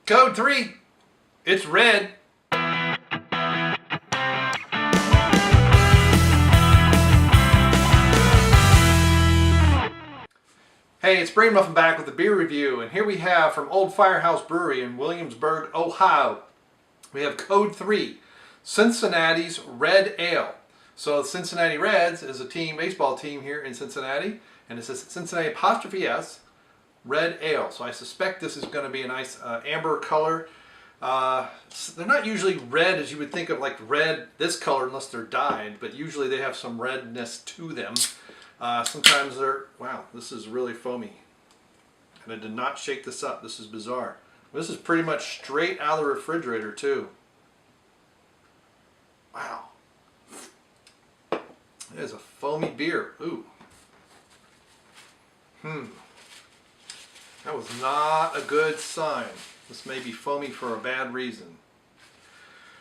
Code 3, it's red. Hey, it's Brainmuffin back with the beer review, and here we have from Old Firehouse Brewery in Williamsburg, Ohio. We have Code 3, Cincinnati's Red Ale. So Cincinnati Reds is a team, baseball team here in Cincinnati, and it says Cincinnati apostrophe S, Red Ale. So I suspect this is going to be a nice amber color. They're not usually red as you would think of, like red this color, unless they're dyed, but usually they have some redness to them. Sometimes they're, wow, this is really foamy. And I did not shake this up. This is bizarre. This is pretty much straight out of the refrigerator too. Wow. It is a foamy beer. Ooh. That was not a good sign. This may be foamy for a bad reason.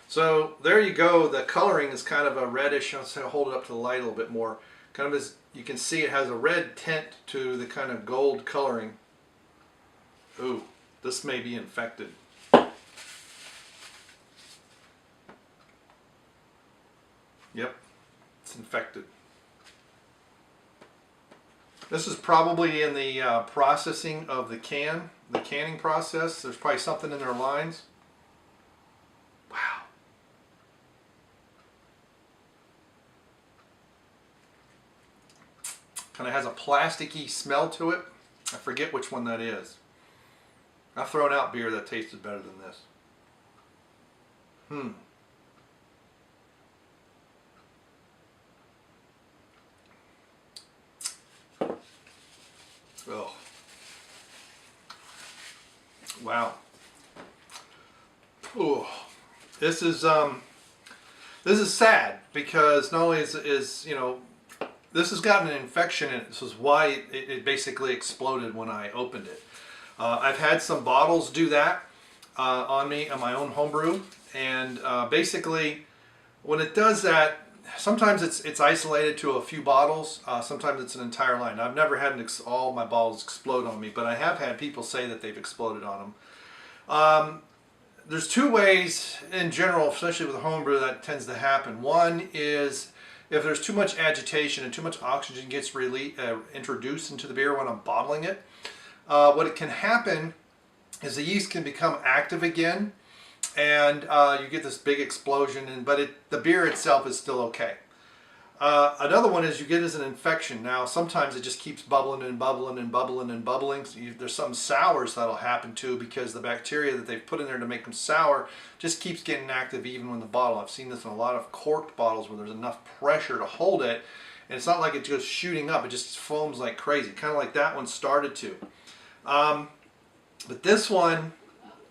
So there you go. The coloring is kind of a reddish. I'll hold it up to the light a little bit more. Kind of as you can see, it has a red tint to the kind of gold coloring. Ooh, this may be infected. Yep, it's infected. This is probably in the processing of the canning process. There's probably something in their lines. Wow. Kind of has a plasticky smell to it. I forget which one that is. I've thrown out beer that tasted better than this. Oh. Wow. Ooh. This is sad because not only is you know, this has gotten an infection in it. This is why it basically exploded when I opened it. I've had some bottles do that on me on my own homebrew, and basically when it does that, sometimes it's isolated to a few bottles. Sometimes it's an entire line. I've never had all my bottles explode on me, but I have had people say that they've exploded on them. There's two ways in general, especially with homebrew, that tends to happen. One is if there's too much agitation and too much oxygen gets introduced into the beer when I'm bottling it. What it can happen is the yeast can become active again, and you get this big explosion, but the beer itself is still okay. Another one is you get as an infection. Now sometimes it just keeps bubbling and bubbling and bubbling and bubbling. So there's some sours that'll happen too, because the bacteria that they've put in there to make them sour just keeps getting active even when the bottle. I've seen this in a lot of corked bottles where there's enough pressure to hold it, and it's not like it's just shooting up, it just foams like crazy, kind of like that one started to. But this one,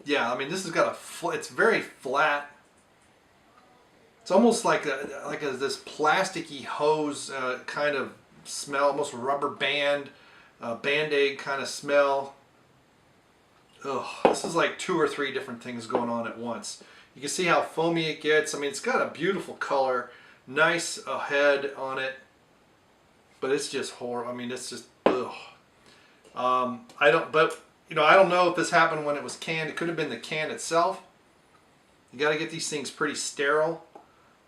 yeah, I mean, this has got it's very flat. It's almost like this plasticky hose kind of smell, almost rubber band, Band-Aid kind of smell. Ugh, this is like 2 or 3 different things going on at once. You can see how foamy it gets. I mean, it's got a beautiful color, nice head on it, but it's just horrible. I mean, it's just ugh. I don't know if this happened when it was canned. It could have been the can itself. You got to get these things pretty sterile.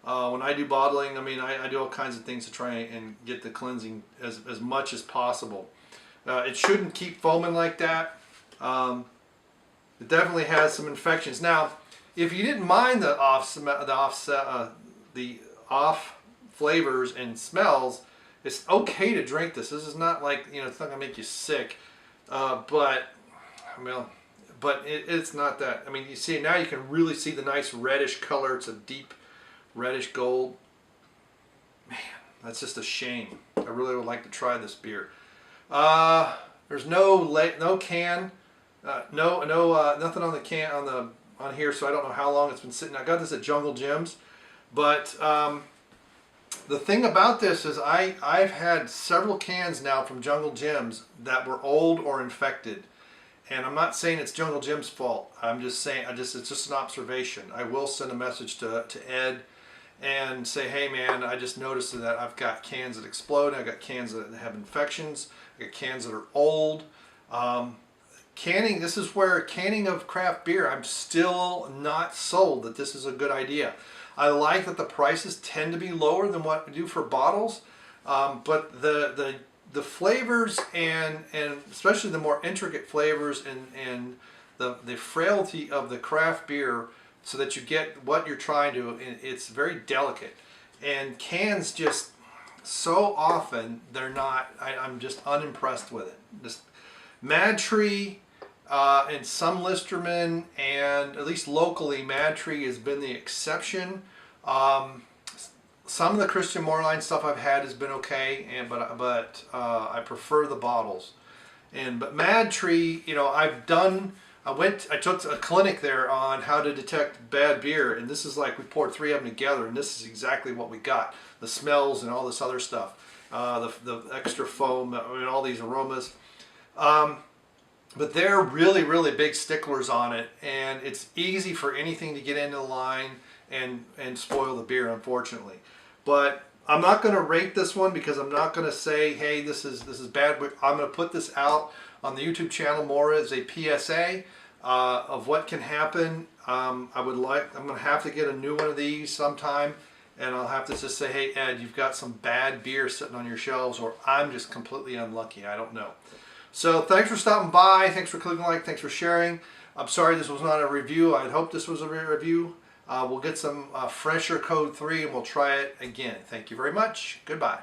When I do bottling, I mean, I do all kinds of things to try and get the cleansing as much as possible. It shouldn't keep foaming like that. It definitely has some infections. Now, if you didn't mind the off flavors and smells, it's okay to drink this. This is not like, you know, it's not gonna make you sick. But it's not that. I mean, you see now, you can really see the nice reddish color. It's a deep reddish gold. Man, that's just a shame. I really would like to try this beer. There's no can, nothing on the can on here, so I don't know how long it's been sitting. I got this at Jungle Jim's, but the thing about this is I've had several cans now from Jungle Jim's that were old or infected. And I'm not saying it's Jungle Jim's fault. I'm just saying, it's just an observation. I will send a message to Ed and say, hey man, I just noticed that I've got cans that explode. I've got cans that have infections. I've got cans that are old. canning, this is where canning of craft beer, I'm still not sold that this is a good idea. I like that the prices tend to be lower than what we do for bottles, but the flavors and especially the more intricate flavors and the frailty of the craft beer, so that you get what you're trying to, it's very delicate. And cans just so often they're not, I'm just unimpressed with it. Just Mad Tree and some Listerman, and at least locally Mad Tree has been the exception. Some of the Christian Moorline stuff I've had has been okay, but I prefer the bottles. But Mad Tree, you know, I took a clinic there on how to detect bad beer, and this is like, we poured 3 of them together, and this is exactly what we got. The smells and all this other stuff, the extra foam and all these aromas. But they're really, really big sticklers on it, and it's easy for anything to get into the line and spoil the beer, unfortunately. But I'm not going to rate this one, because I'm not going to say, hey, this is bad. I'm going to put this out on the YouTube channel more as a PSA of what can happen. I'm going to have to get a new one of these sometime, and I'll have to just say, hey Ed, you've got some bad beer sitting on your shelves, or I'm just completely unlucky. I don't know. So thanks for stopping by. Thanks for clicking like. Thanks for sharing. I'm sorry this was not a review. I'd hoped this was a review. We'll get some fresher Code 3 and we'll try it again. Thank you very much. Goodbye.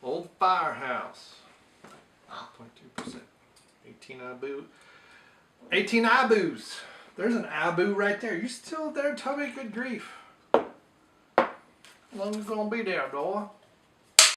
Old Firehouse. 0.2%. 18 IBU. 18 IBUs. There's an IBU right there. You still there, Tubby? Good grief. How long is it going to be there, boy?